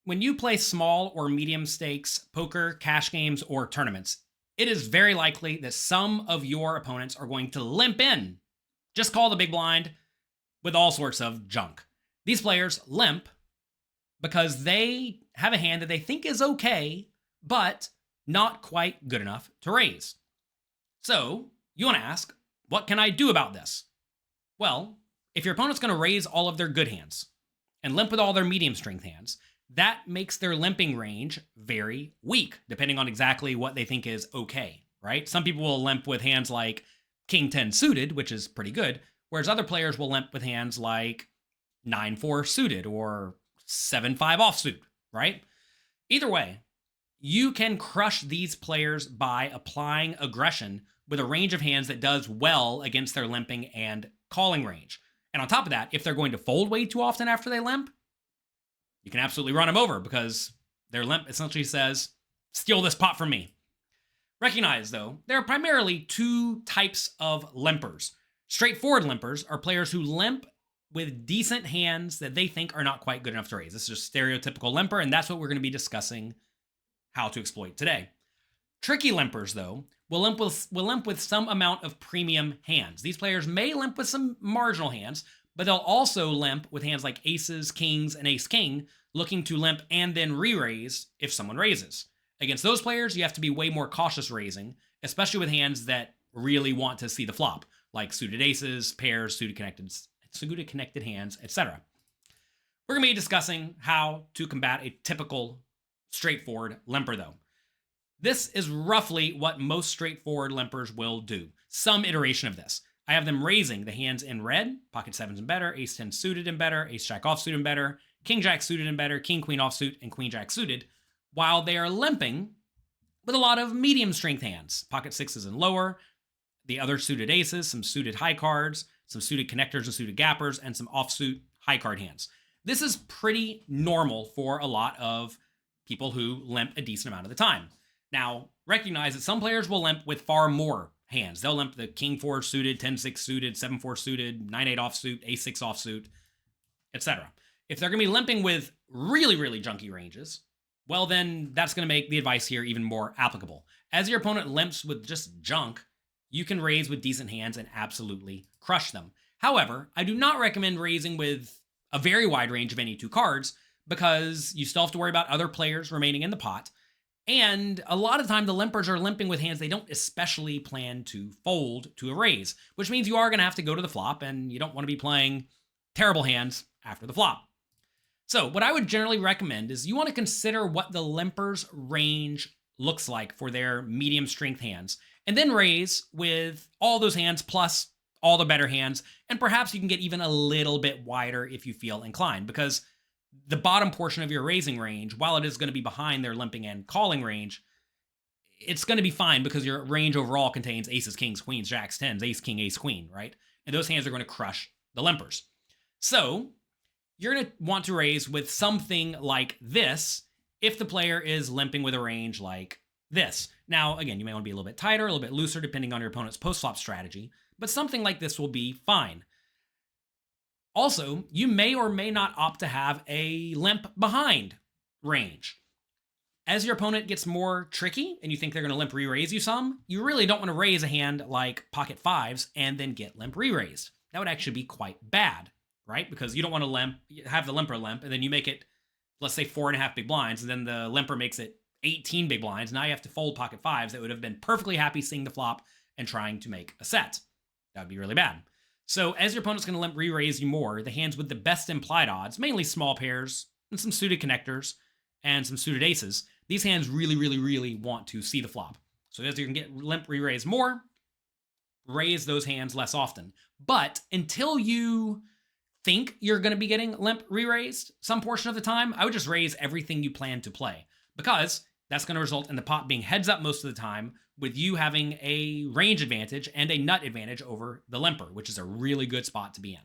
When you play small or medium stakes poker, cash games, or tournaments, it is very likely that some of your opponents are going to limp in. Just call the big blind with all sorts of junk. These players limp because they have a hand that they think is okay, but not quite good enough to raise. So you want to ask, what can I do about this? Well, if your opponent's going to raise all of their good hands and limp with all their medium strength hands, that makes their limping range very weak, depending on exactly what they think is okay, right? Some people will limp with hands like King 10 suited, which is pretty good, whereas other players will limp with hands like 9-4 suited or 7-5 offsuit, right? Either way, you can crush these players by applying aggression with a range of hands that does well against their limping and calling range. And on top of that, if they're going to fold way too often after they limp, you can absolutely run them over because their limp essentially says, steal this pot from me. Recognize, though, there are primarily two types of limpers. Straightforward limpers are players who limp with decent hands that they think are not quite good enough to raise. This is just stereotypical limper, and that's what we're going to be discussing how to exploit today. Tricky limpers, though, will limp with some amount of premium hands. These players may limp with some marginal hands, but they'll also limp with hands like aces, kings, and ace-king, looking to limp and then re-raise if someone raises. Against those players, you have to be way more cautious raising, especially with hands that really want to see the flop, like suited aces, pairs, suited connected hands, etc. We're going to be discussing how to combat a typical straightforward limper, though. This is roughly what most straightforward limpers will do. Some iteration of this. I have them raising the hands in red, pocket sevens and better, ace 10 suited and better, ace jack offsuit and better, king jack suited and better, king queen offsuit, and queen jack suited, while they are limping with a lot of medium strength hands, pocket sixes and lower, the other suited aces, some suited high cards, some suited connectors and suited gappers, and some offsuit high card hands. This is pretty normal for a lot of people who limp a decent amount of the time. Now, recognize that some players will limp with far more hands. They'll limp the king 4 suited, 10-6 suited, 7-4 suited, 9-8 offsuit, ace-6 offsuit, etc. If they're going to be limping with really, really junky ranges, well, then that's going to make the advice here even more applicable. As your opponent limps with just junk, you can raise with decent hands and absolutely crush them. However, I do not recommend raising with a very wide range of any two cards because you still have to worry about other players remaining in the pot. And a lot of the time, the limpers are limping with hands they don't especially plan to fold to a raise, which means you are going to have to go to the flop, and you don't want to be playing terrible hands after the flop. So what I would generally recommend is you want to consider what the limper's range looks like for their medium strength hands, and then raise with all those hands plus all the better hands, and perhaps you can get even a little bit wider if you feel inclined, because the bottom portion of your raising range, while it is going to be behind their limping and calling range, it's going to be fine because your range overall contains aces, kings, queens, jacks, tens, ace, king, ace, queen, right? And those hands are going to crush the limpers. So you're going to want to raise with something like this if the player is limping with a range like this. Now, again, you may want to be a little bit tighter, a little bit looser, depending on your opponent's post-flop strategy, but something like this will be fine. Also, you may or may not opt to have a limp behind range. As your opponent gets more tricky and you think they're going to limp re-raise you some, you really don't want to raise a hand like pocket fives and then get limp re-raised. That would actually be quite bad, right? Because you don't want to have the limper limp, and then you make it, let's say, 4.5 big blinds, and then the limper makes it 18 big blinds. Now you have to fold pocket fives that would have been perfectly happy seeing the flop and trying to make a set. That would be really bad. So as your opponent's going to limp re-raise you more, the hands with the best implied odds, mainly small pairs and some suited connectors and some suited aces, these hands really, really, really want to see the flop. So as you can get limp re-raise more, raise those hands less often. But until you think you're going to be getting limp re-raised some portion of the time, I would just raise everything you plan to play, because that's going to result in the pot being heads up most of the time, with you having a range advantage and a nut advantage over the limper, which is a really good spot to be in.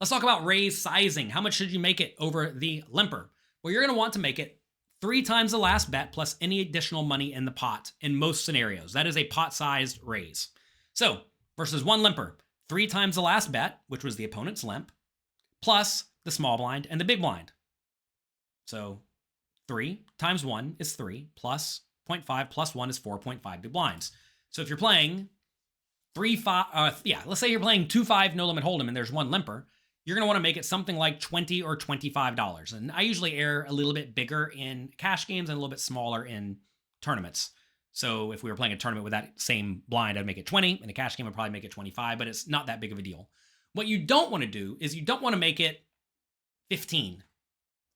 Let's talk about raise sizing. How much should you make it over the limper? Well, you're going to want to make it 3 times the last bet plus any additional money in the pot in most scenarios. That is a pot-sized raise. So versus one limper, 3 times the last bet, which was the opponent's limp, plus the small blind and the big blind. So 3 times 1 is 3, plus 0.5 plus 1 is 4.5 big blinds. So if you're playing 3-5, let's say you're playing 2-5 no limit hold'em and there's one limper, you're going to want to make it something like $20 or $25. And I usually err a little bit bigger in cash games and a little bit smaller in tournaments. So if we were playing a tournament with that same blind, I'd make it 20. In a cash game, I'd probably make it 25, but it's not that big of a deal. What you don't want to do is you don't want to make it 15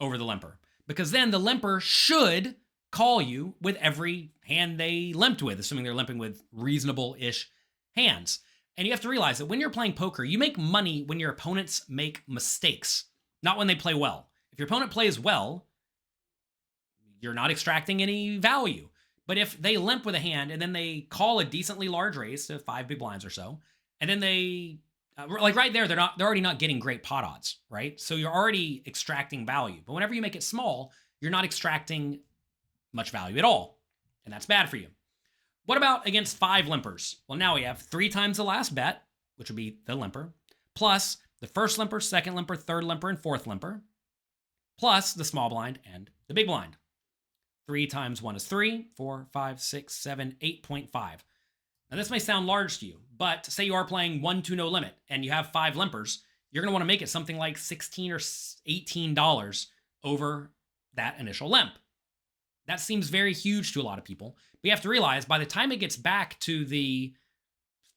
over the limper, because then the limper should call you with every hand they limped with, assuming they're limping with reasonable-ish hands. And you have to realize that when you're playing poker, you make money when your opponents make mistakes, not when they play well. If your opponent plays well, you're not extracting any value. But if they limp with a hand and then they call a decently large raise to 5 big blinds or so, and then they, like right there, they're already not getting great pot odds, right? So you're already extracting value. But whenever you make it small, you're not extracting much value at all. And that's bad for you. What about against 5 limpers? Well, now we have 3 times the last bet, which would be the limper, plus the first limper, second limper, third limper, and fourth limper, plus the small blind and the big blind. 3 times 1 is 3, 4, 5, 6, 7, 8.5. Now this may sound large to you, but say you are playing 1-2 no limit and you have 5 limpers, you're going to want to make it something like $16 or $18 over that initial limp. That seems very huge to a lot of people. But you have to realize by the time it gets back to the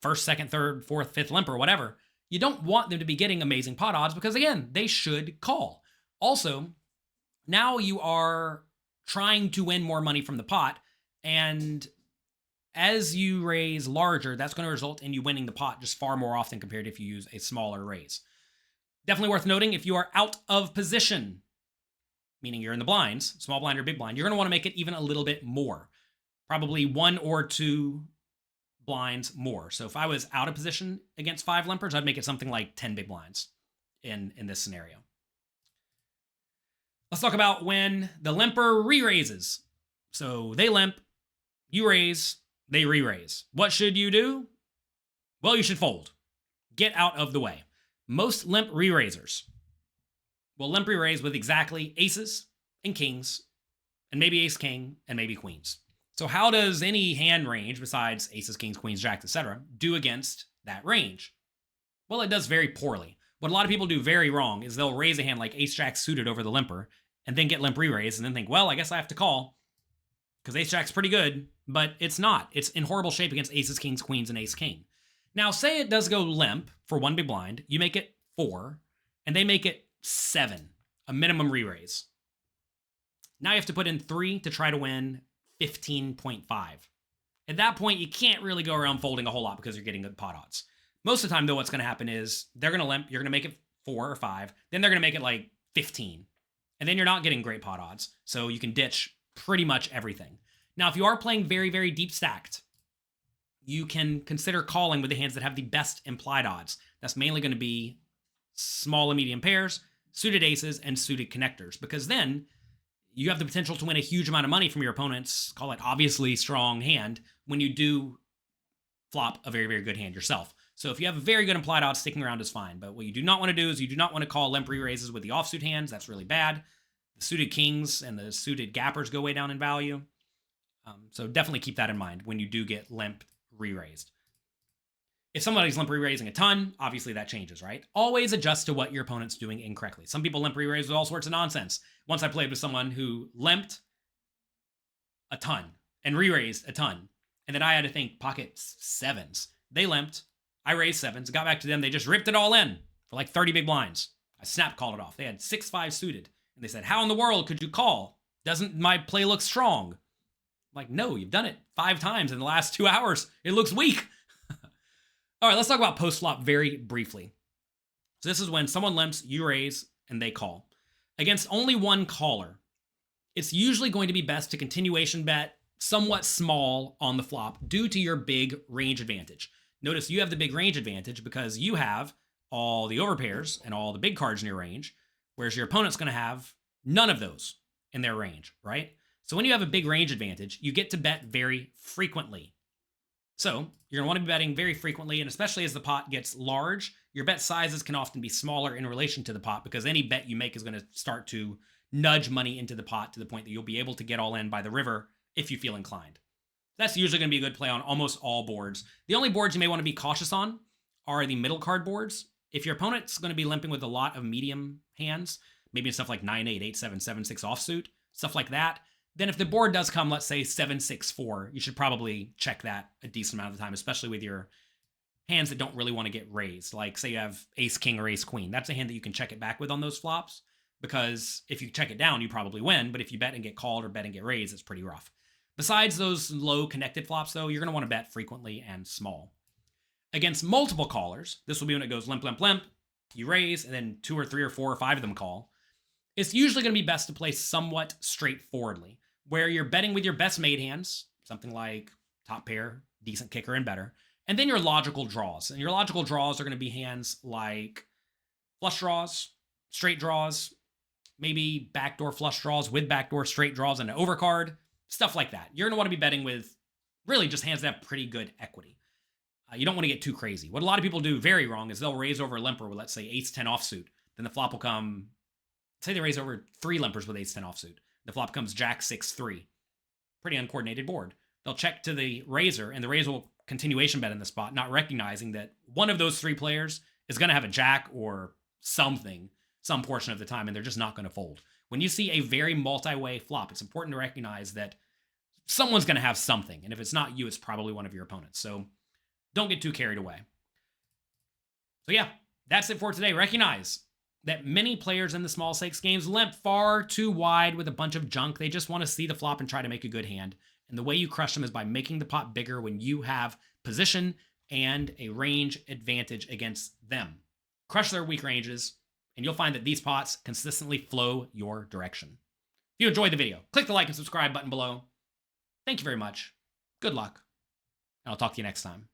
first, second, third, fourth, fifth limper, whatever, you don't want them to be getting amazing pot odds because, again, they should call. Also, now you are trying to win more money from the pot, and as you raise larger, that's going to result in you winning the pot just far more often compared to if you use a smaller raise. Definitely worth noting, if you are out of position, meaning you're in the blinds, small blind or big blind, you're going to want to make it even a little bit more. Probably 1 or 2 blinds more. So if I was out of position against 5 limpers, I'd make it something like 10 big blinds in this scenario. Let's talk about when the limper re-raises. So they limp, you raise, they re-raise. What should you do? Well, you should fold. Get out of the way. Most limp re-raisers will limp re-raise with exactly aces and kings, and maybe ace-king, and maybe queens. So how does any hand range besides aces, kings, queens, jacks, etc. do against that range? Well, it does very poorly. What a lot of people do very wrong is they'll raise a hand like ace-jack suited over the limper, and then get limp re-raise, and then think, well, I guess I have to call, because ace-jack's pretty good, but it's not. It's in horrible shape against aces, kings, queens, and ace-king. Now, say it does go limp for 1 big blind, you make it 4, and they make it 7, a minimum re-raise. Now you have to put in 3 to try to win 15.5. At that point, you can't really go around folding a whole lot because you're getting good pot odds. Most of the time, though, what's going to happen is they're going to limp, you're going to make it 4 or 5, then they're going to make it like 15. And then you're not getting great pot odds, so you can ditch pretty much everything. Now, if you are playing very, very deep stacked, you can consider calling with the hands that have the best implied odds. That's mainly going to be small and medium pairs, suited aces, and suited connectors, because then you have the potential to win a huge amount of money from your opponent's, call it obviously strong hand, when you do flop a very, very good hand yourself. So if you have a very good implied odds, sticking around is fine. But what you do not want to do is you do not want to call limp re-raises with the offsuit hands. That's really bad. The suited kings and the suited gappers go way down in value. So definitely keep that in mind when you do get limp re-raised. If somebody's limp re-raising a ton, obviously that changes, right? Always adjust to what your opponent's doing incorrectly. Some people limp re-raise with all sorts of nonsense. Once I played with someone who limped a ton and re-raised a ton. And then I had to think pocket 7s. They limped. I raised 7s, got back to them. They just ripped it all in for like 30 big blinds. I snap called it off. They had 6-5 suited. And they said, how in the world could you call? Doesn't my play look strong? I'm like, no, you've done it 5 times in the last 2 hours. It looks weak. All right, let's talk about post-flop very briefly. So this is when someone limps, you raise, and they call. Against only one caller, it's usually going to be best to continuation bet somewhat small on the flop due to your big range advantage. Notice you have the big range advantage because you have all the overpairs and all the big cards in your range, whereas your opponent's going to have none of those in their range, right? So when you have a big range advantage, you get to bet very frequently. So you're going to want to be betting very frequently, and especially as the pot gets large, your bet sizes can often be smaller in relation to the pot because any bet you make is going to start to nudge money into the pot to the point that you'll be able to get all in by the river if you feel inclined. That's usually going to be a good play on almost all boards. The only boards you may want to be cautious on are the middle card boards. If your opponent's going to be limping with a lot of medium hands, maybe stuff like 9-8, 8-7, 7-6 offsuit, stuff like that, then if the board does come, let's say 7-6-4, you should probably check that a decent amount of the time, especially with your hands that don't really want to get raised. Like say you have ace king or ace queen. That's a hand that you can check it back with on those flops, because if you check it down, you probably win. But if you bet and get called or bet and get raised, it's pretty rough. Besides those low connected flops, though, you're going to want to bet frequently and small. Against multiple callers, this will be when it goes limp, limp, limp, you raise, and then 2 or 3 or 4 or 5 of them call. It's usually going to be best to play somewhat straightforwardly, where you're betting with your best made hands, something like top pair, decent kicker, and better, and then your logical draws. And your logical draws are going to be hands like flush draws, straight draws, maybe backdoor flush draws with backdoor straight draws and an overcard, stuff like that. You're going to want to be betting with really just hands that have pretty good equity. You don't want to get too crazy. What a lot of people do very wrong is they'll raise over a limper with, let's say, ace-10 offsuit. Then the flop will come, say they raise over 3 limpers with ace-10 offsuit. The flop comes jack-6-3. Pretty uncoordinated board. They'll check to the raiser, and the raiser will continuation bet in the spot, not recognizing that one of those 3 players is going to have a jack or something, some portion of the time, and they're just not going to fold. When you see a very multi-way flop, it's important to recognize that someone's going to have something, and if it's not you, it's probably one of your opponents. So don't get too carried away. So yeah, that's it for today. Recognize that many players in the small stakes games limp far too wide with a bunch of junk. They just want to see the flop and try to make a good hand. And the way you crush them is by making the pot bigger when you have position and a range advantage against them. Crush their weak ranges, and you'll find that these pots consistently flow your direction. If you enjoyed the video, click the like and subscribe button below. Thank you very much. Good luck, and I'll talk to you next time.